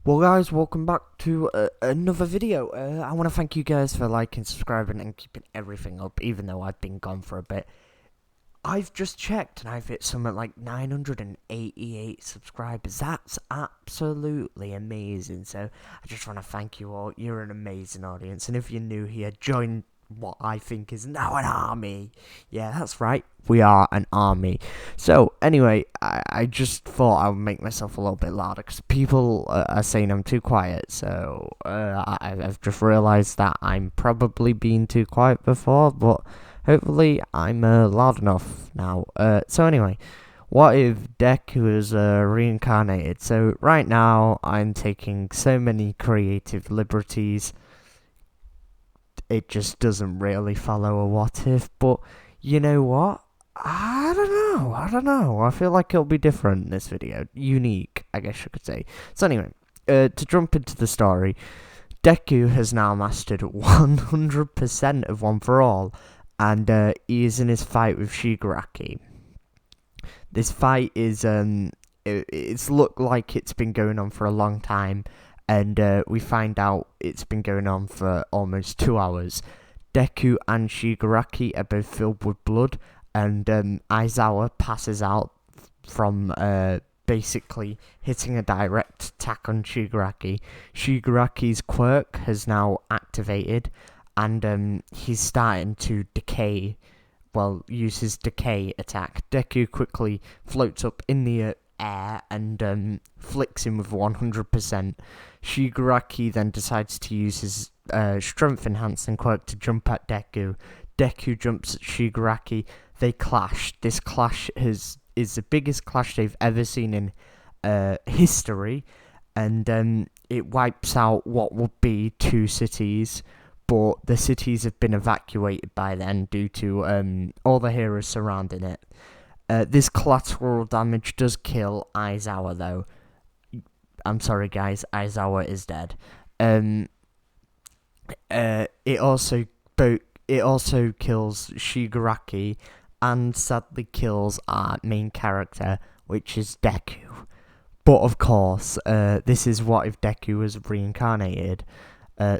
Well guys, welcome back to another video. I want to thank you guys for liking, subscribing and keeping everything up, even though I've been gone for a bit. I've just checked and I've hit something like 988 subscribers. That's absolutely amazing. So I just want to thank you all. You're an amazing audience. And if you're new here, join what I think is now an army. Yeah, that's right. We are an army. So anyway, I just thought I would make myself a little bit louder because people are saying I'm too quiet. So I've just realised that I'm probably being too quiet before, but hopefully I'm loud enough now. So anyway, what if Deku was reincarnated? So right now I'm taking so many creative liberties. It just doesn't really follow a what if, but you know what? I don't know. I feel like it'll be different in this video. Unique, I guess you could say. So anyway, to jump into the story, Deku has now mastered 100% of One For All, and he is in his fight with Shigaraki. This fight is it's looked like it's been going on for a long time, and we find out it's been going on for almost 2 hours. Deku and Shigaraki are both filled with blood, and Aizawa passes out from basically hitting a direct attack on Shigaraki. Shigaraki's quirk has now activated, and he's starting to decay. Well, use his decay attack. Deku quickly floats up in the air and flicks him with 100%. Shigaraki then decides to use his strength enhancing quirk to jump at Deku. Deku jumps at Shigaraki. They clash. This clash is the biggest clash they've ever seen in history, and it wipes out what would be two cities. But the cities have been evacuated by then due to all the heroes surrounding it. This collateral damage does kill Aizawa, though. I'm sorry, guys. Aizawa is dead. It also kills Shigaraki, and sadly kills our main character, which is Deku. But of course, this is what if Deku was reincarnated.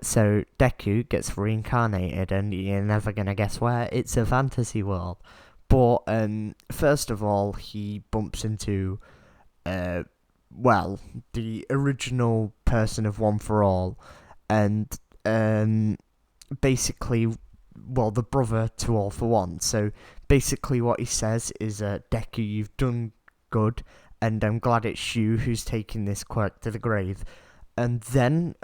So Deku gets reincarnated, and you're never gonna guess where. It's a fantasy world. But first of all, he bumps into the original person of One For All, and basically, the brother to All For One. So basically, what he says is, Deku, you've done good, and I'm glad it's you who's taking this quirk to the grave. And then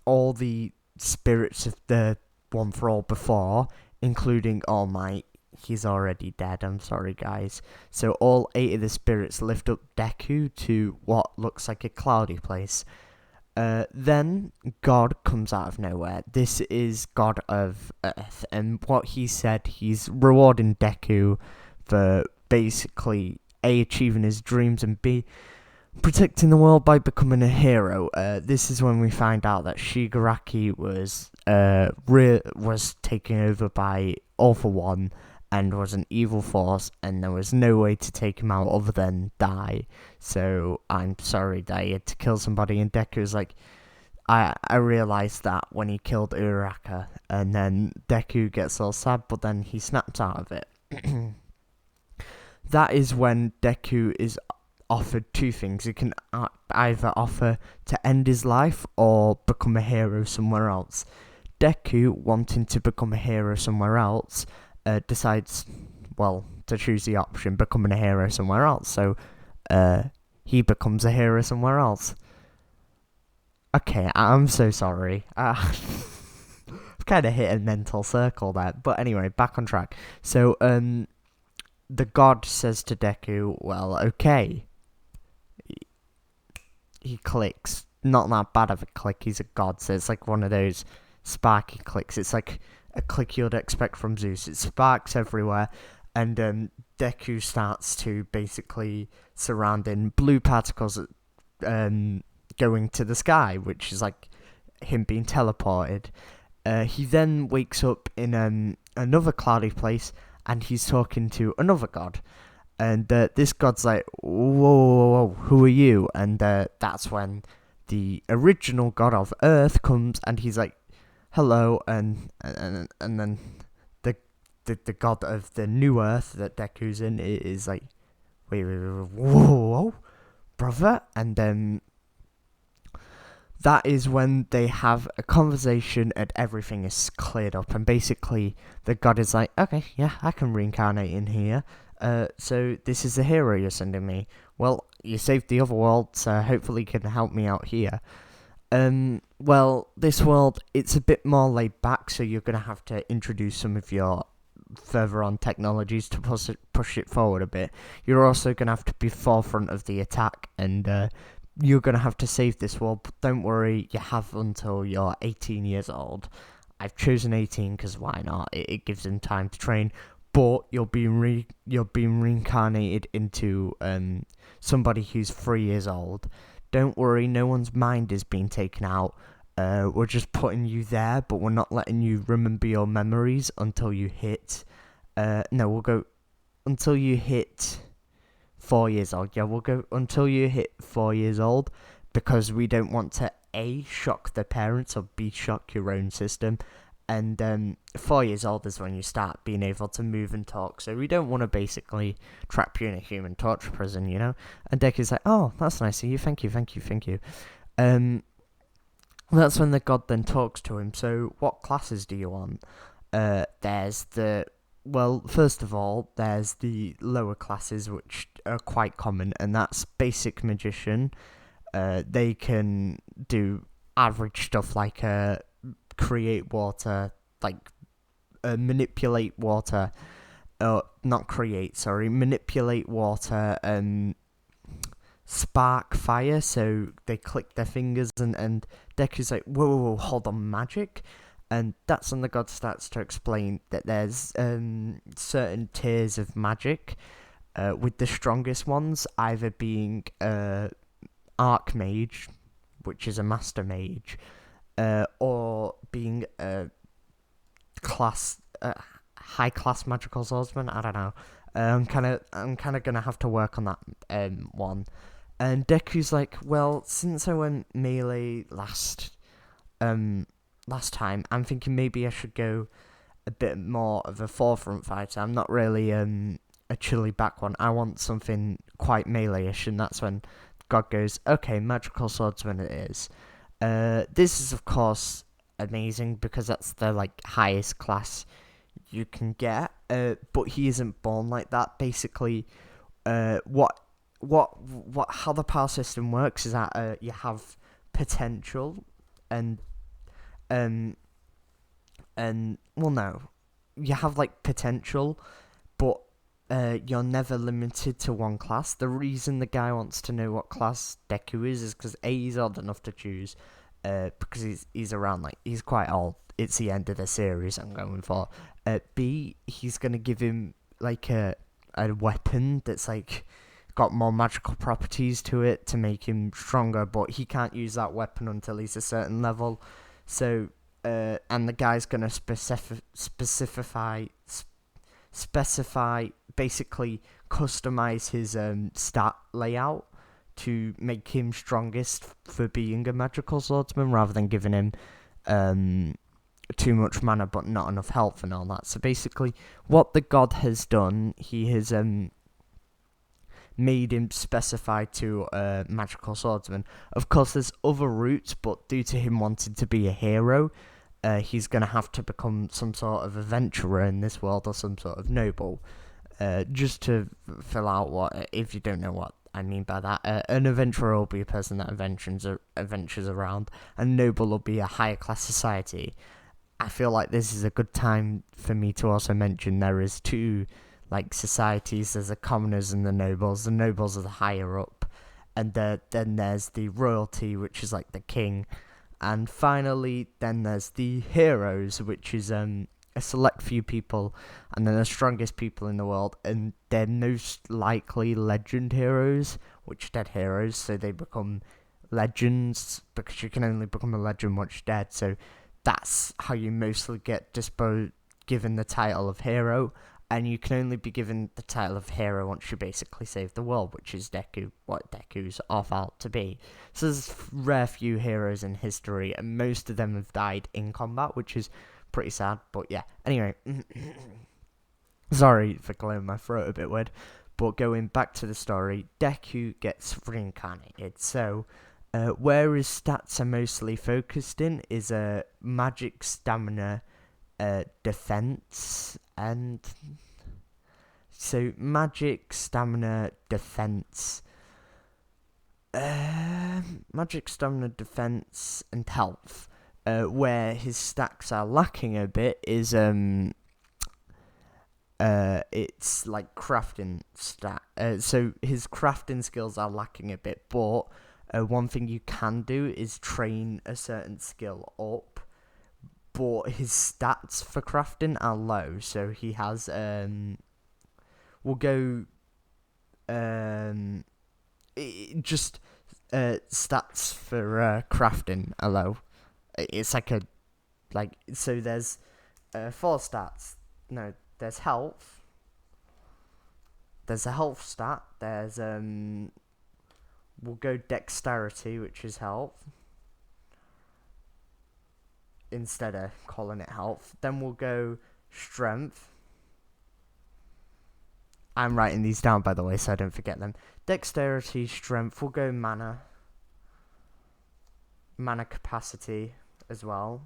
all the spirits of the One For All before, including All Might, he's already dead, I'm sorry guys. So all 8 of the spirits lift up Deku to what looks like a cloudy place. Then God comes out of nowhere. This is God of Earth, and what he said, he's rewarding Deku for basically A, achieving his dreams, and B, protecting the world by becoming a hero. This is when we find out that Shigaraki was taken over by All For One and was an evil force, and there was no way to take him out other than die. So I'm sorry that he had to kill somebody, and Deku was like, I realised that when he killed Uraraka, and then Deku gets all sad, but then he snaps out of it. That is when Deku is offered 2 things. He can either offer to end his life or become a hero somewhere else. Deku, wanting to become a hero somewhere else, decides, to choose the option becoming a hero somewhere else. So he becomes a hero somewhere else. Okay, I'm so sorry. I've kind of hit a mental circle there. But anyway, back on track. So the god says to Deku, well, okay. He clicks. Not that bad of a click. He's a god, so it's like one of those sparky clicks. It's like a click you'd expect from Zeus. It sparks everywhere, and Deku starts to basically surrounding blue particles going to the sky, which is like him being teleported. He then wakes up in another cloudy place, and he's talking to another god. And this god's like, whoa, who are you? And that's when the original god of Earth comes and he's like, hello, and then the god of the new Earth that Deku's in is like, wait, whoa, brother, and then that is when they have a conversation and everything is cleared up, and basically the god is like, okay, yeah, I can reincarnate in here. So this is the hero you're sending me. Well, you saved the other world, so hopefully you can help me out here. Well, this world, it's a bit more laid back, so you're going to have to introduce some of your further on technologies to push it forward a bit. You're also going to have to be forefront of the attack, and you're going to have to save this world, but don't worry, you have until you're 18 years old. I've chosen 18 because why not? It gives him time to train, but you're being reincarnated into somebody who's 3 years old. Don't worry, no one's mind is being taken out. We're just putting you there, but we're not letting you remember your memories until you hit... we'll go until you hit 4 years old. Yeah, we'll go until you hit 4 years old, because we don't want to A, shock the parents, or B, shock your own system. And 4 years old is when you start being able to move and talk, so we don't want to basically trap you in a human torture prison, you know? And Deku's like, oh, that's nice of you, thank you. That's when the god then talks to him. So what classes do you want? First of all, there's the lower classes, which are quite common, and that's basic magician. They can do average stuff like create water, like manipulate water. Manipulate water and spark fire, so they click their fingers, and Deku's like, whoa, hold on, magic? And that's when the god starts to explain that there's certain tiers of magic, with the strongest ones either being Archmage, which is a master mage, or being a high class magical swordsman. I don't know. I'm kind of gonna have to work on that one. And Deku's like, well, since I went melee last time, I'm thinking maybe I should go a bit more of a forefront fighter. I'm not really a chilly back one. I want something quite melee-ish, and that's when God goes, okay, magical swordsman it is. This is, of course, amazing because that's the highest class you can get. But he isn't born like that. Basically, how the power system works is that you have potential and you have potential, but you're never limited to one class. The reason the guy wants to know what class Deku is because A, he's old enough to choose, because he's around, he's quite old. It's the end of the series I'm going for. B, he's gonna give him a weapon that's got more magical properties to it to make him stronger, but he can't use that weapon until he's a certain level. So and the guy's gonna specify, basically customize his stat layout to make him strongest for being a magical swordsman, rather than giving him too much mana but not enough health and all that. So basically, what the god has done, he has made him specify to a magical swordsman. Of course, there's other routes, but due to him wanting to be a hero, he's going to have to become some sort of adventurer in this world, or some sort of noble. Just to fill out if you don't know what I mean by that, an adventurer will be a person that adventures around, and noble will be a higher class society. I feel like this is a good time for me to also mention there is two societies. There's the commoners and the nobles. The nobles are the higher up, and then there's the royalty, which is the king. And finally, then there's the heroes, which is a select few people, and then the strongest people in the world, and they're most likely legend heroes, which are dead heroes, so they become legends, because you can only become a legend once you're dead, so that's how you mostly get given the title of hero. and you can only be given the title of hero once you basically save the world, which is what Deku's off out to be. So there's rare few heroes in history, and most of them have died in combat, which is pretty sad, but yeah. Anyway, sorry for clearing my throat a bit weird, but going back to the story, Deku gets reincarnated, so where his stats are mostly focused in is magic, stamina, defense, and so magic, stamina, defense, magic, stamina, defense, and health. Where his stacks are lacking a bit is it's like crafting stat. So his crafting skills are lacking a bit, but one thing you can do is train a certain skill up, but his stats for crafting are low. So he has we'll go stats for crafting are low. It's so there's 4 stats. No, there's health. There's a health stat. There's we'll go dexterity, which is health, instead of calling it health. Then we'll go strength. I'm writing these down, by the way, so I don't forget them. Dexterity, strength. We'll go mana capacity as well.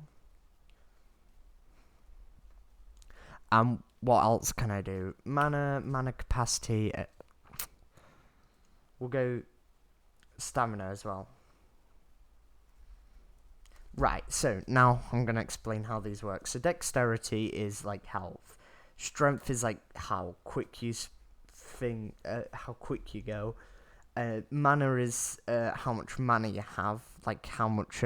What else can I do? Mana capacity. We'll go stamina as well. Right, so now I'm going to explain how these work. So dexterity is like health. Strength is like how quick you go. Mana is how much mana you have, like how much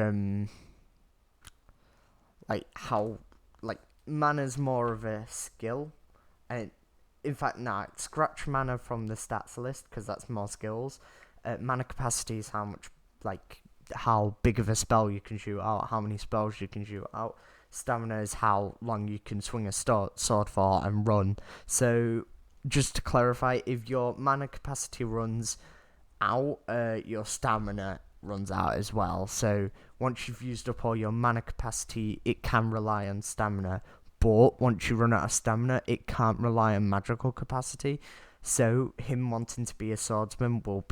mana's more of a skill, and in fact, scratch mana from the stats list because that's more skills. Mana capacity is how big of a spell you can shoot out, how many spells you can shoot out. Stamina is how long you can swing a sword for and run. So just to clarify, if your mana capacity runs out, your stamina runs out as well. So once you've used up all your mana capacity, it can rely on stamina, but once you run out of stamina, it can't rely on magical capacity. So him wanting to be a swordsman could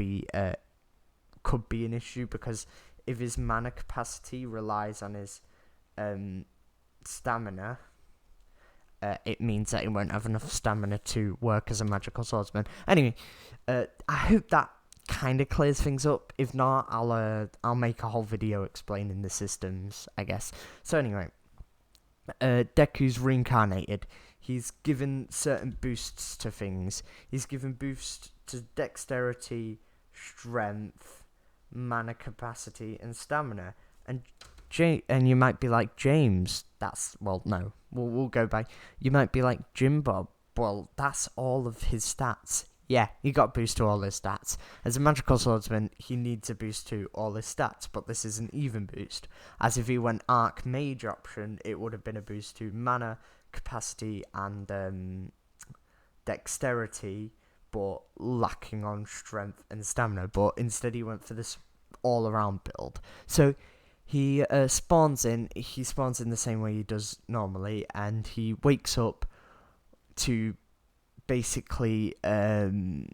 be an issue, because if his mana capacity relies on his stamina, it means that he won't have enough stamina to work as a magical swordsman. Anyway, I hope that kind of clears things up. If not, I'll make a whole video explaining the systems, I guess. So anyway, Deku's reincarnated. He's given certain boosts to things. He's given boosts to dexterity, strength, mana capacity, and stamina. And you might be like, James, no, we'll go by. You might be like, Jim Bob, well, that's all of his stats. Yeah, he got a boost to all his stats. As a magical swordsman, he needs a boost to all his stats, but this is an even boost. As if he went Archmage option, it would have been a boost to mana, capacity, and dexterity, but lacking on strength and stamina. But instead he went for this all-around build. So he spawns in the same way he does normally, and he wakes up to basically being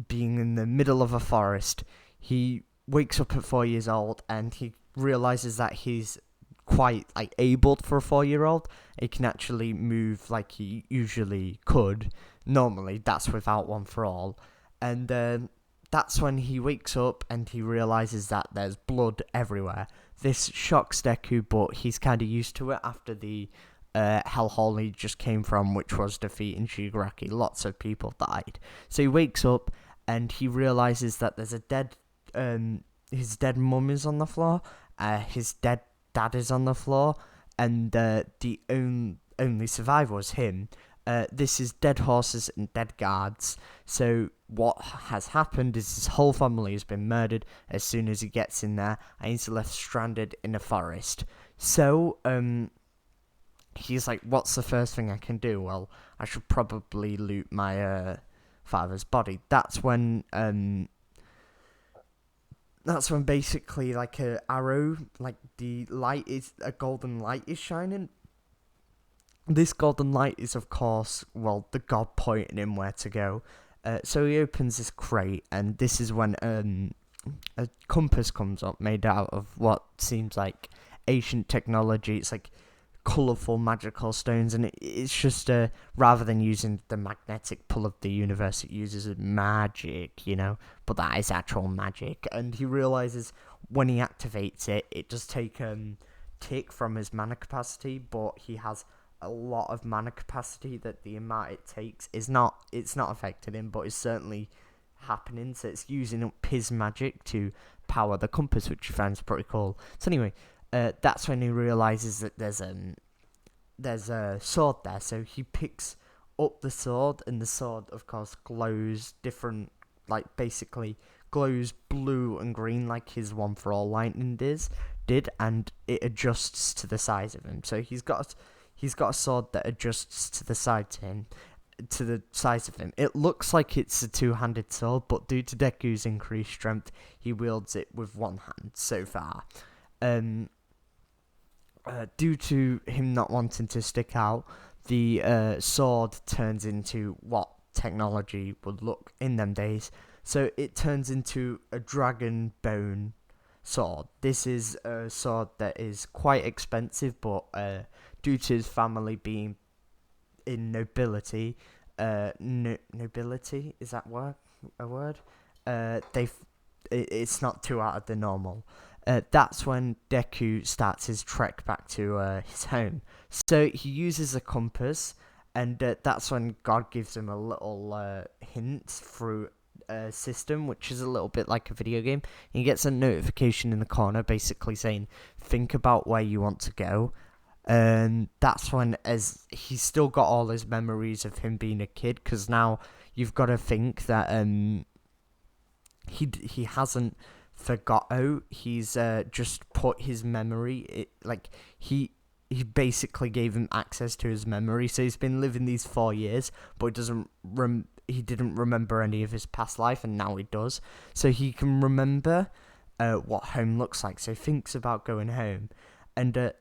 in the middle of a forest. He wakes up at 4 years old, and he realizes that he's quite able for a 4-year-old. He can actually move like he usually could. Normally, that's without One for All. And that's when he wakes up and he realizes that there's blood everywhere. This shocks Deku, but he's kind of used to it after the hellhole he just came from, which was defeating Shigaraki. Lots of people died. So he wakes up and he realizes that there's his dead mum is on the floor, his dead dad is on the floor, and the only survivor was him. This is dead horses and dead guards. So what has happened is his whole family has been murdered as soon as he gets in there, and he's left stranded in a forest. So he's like, what's the first thing I can do? Well, I should probably loot my father's body. That's when basically like a arrow, like a golden light is shining. This golden light is, of course, well, the god pointing him where to go. So he opens this crate, and this is when a compass comes up made out of what seems like ancient technology. It's like colourful magical stones, and it's just rather than using the magnetic pull of the universe, it uses magic, but that is actual magic. And he realizes when he activates it, it does take tick from his mana capacity, but he has a lot of mana capacity that the amount it takes it's not affecting him, but it's certainly happening. So it's using up his magic to power the compass, which he finds pretty cool. So anyway, that's when he realizes that there's a sword there. So he picks up the sword, and the sword, of course, glows different, like basically glows blue and green like his One for All lightning did, and it adjusts to the size of him. So he's got a sword that adjusts to the size of him. It looks like it's a two-handed sword, but due to Deku's increased strength, he wields it with one hand so far. Due to him not wanting to stick out, the sword turns into what technology would look in them days. So it turns into a dragon bone sword. This is a sword that is quite expensive, but due to his family being in nobility, nobility, is that a word? It's not too out of the normal. That's when Deku starts his trek back to his home. So he uses a compass, and that's when God gives him a little hint through a system, which is a little bit like a video game. He gets a notification in the corner basically saying, think about where you want to go. And that's when, as he's still got all his memories of him being a kid, because now you've got to think that he hasn't forgot. He's just put his memory, he basically gave him access to his memory. So he's been living these 4 years, but he didn't remember any of his past life, and now he does. So he can remember what home looks like. So he thinks about going home, and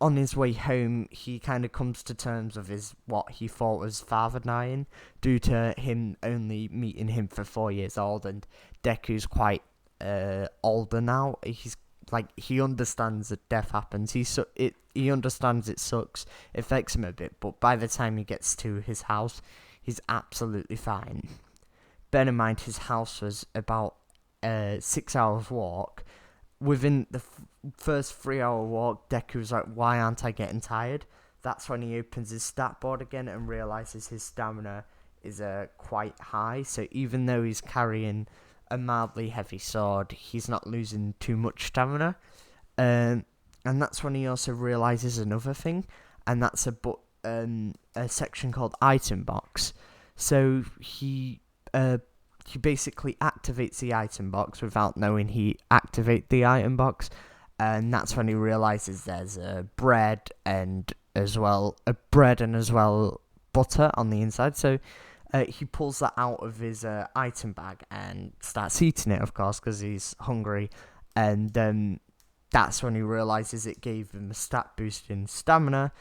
on his way home, he kind of comes to terms with what he thought was father dying, due to him only meeting him for 4 years old, and Deku's quite older now. He understands that death happens. He understands it sucks, it affects him a bit, but by the time he gets to his house, he's absolutely fine. Bear in mind, his house was about 6 hours walk. Within the first 3 hour walk, Deku's like, why aren't I getting tired? That's when he opens his stat board again and realizes his stamina is quite high. So even though he's carrying a mildly heavy sword, he's not losing too much stamina. And that's when he also realizes another thing, and that's a section called item box. So he basically activates the item box without knowing he activated the item box, and that's when he realizes there's bread and as well butter on the inside. So he pulls that out of his item bag and starts eating it, of course, because he's hungry. And that's when he realizes it gave him a stat boost in stamina.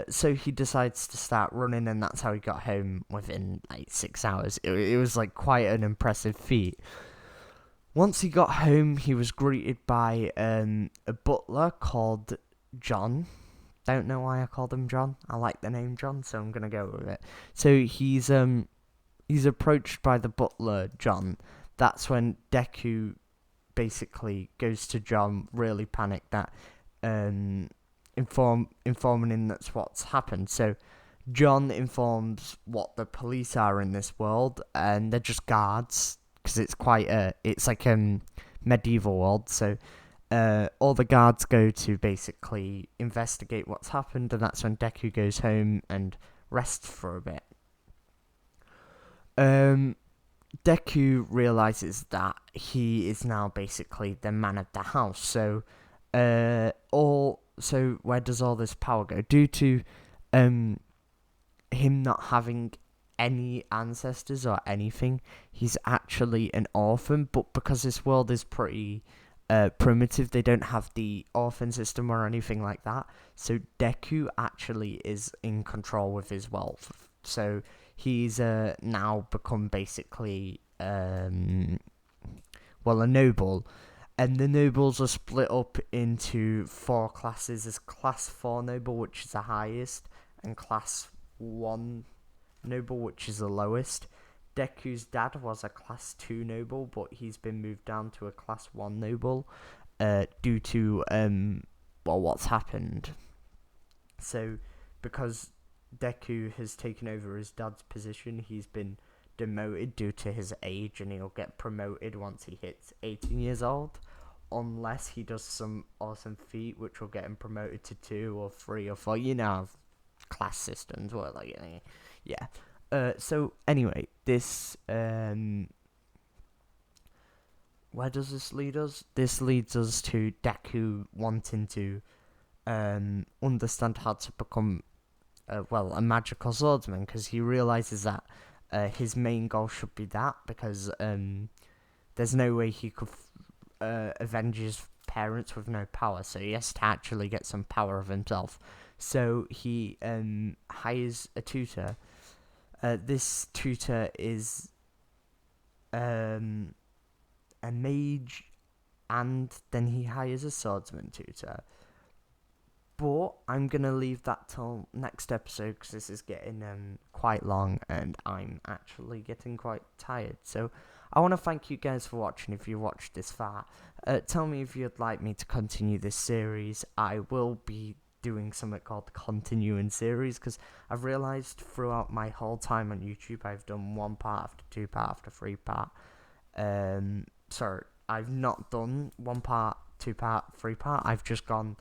So he decides to start running, and that's how he got home within 6 hours. It was quite an impressive feat. Once he got home, he was greeted by a butler called John. Don't know why I called him John. I like the name John, so I'm gonna go with it. So he's approached by the butler John. That's when Deku basically goes to John, really panicked, that informing him that's what's happened. So John informs what the police are in this world, and they're just guards, because it's like a medieval world. So all the guards go to basically investigate what's happened, and that's when Deku goes home and rests for a bit. Deku realizes that he is now basically the man of the house. So So where does all this power go? Due to him not having any ancestors or anything, he's actually an orphan. But because this world is pretty primitive, they don't have the orphan system or anything like that. So Deku actually is in control with his wealth. So he's now become basically a noble. And the nobles are split up into 4 classes. There's class 4 noble, which is the highest, and class 1 noble, which is the lowest. Deku's dad was a class 2 noble, but he's been moved down to a class 1 noble due to what's happened. So because Deku has taken over his dad's position, he's been demoted due to his age, and he'll get promoted once he hits 18 years old, unless he does some awesome feat which will get him promoted to 2 or 3 or 4, class systems, so anyway, this where does this lead us? This leads us to Deku wanting to understand how to become a magical swordsman, because he realizes that his main goal should be that, because there's no way he could avenge his parents with no power, so he has to actually get some power of himself. So he hires a tutor. This tutor is a mage, and then he hires a swordsman tutor. But I'm going to leave that till next episode, because this is getting quite long, and I'm actually getting quite tired. So I want to thank you guys for watching. If you watched this far, tell me if you'd like me to continue this series. I will be doing something called continuing series, because I've realised throughout my whole time on YouTube, I've done 1 part after 2 part after 3 part. Sorry, I've not done 1 part, 2 part, 3 part. I've just gone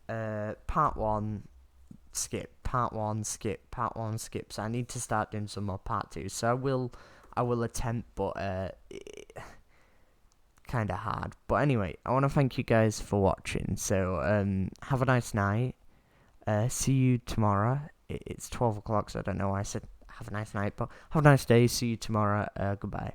part 1, skip, part 1, skip, part 1, skip. So I need to start doing some more part 2. So I will attempt, but kind of hard. But anyway, I want to thank you guys for watching. So have a nice night. See you tomorrow. It's 12 o'clock, so I don't know why I said have a nice night, but have a nice day. See you tomorrow. Goodbye.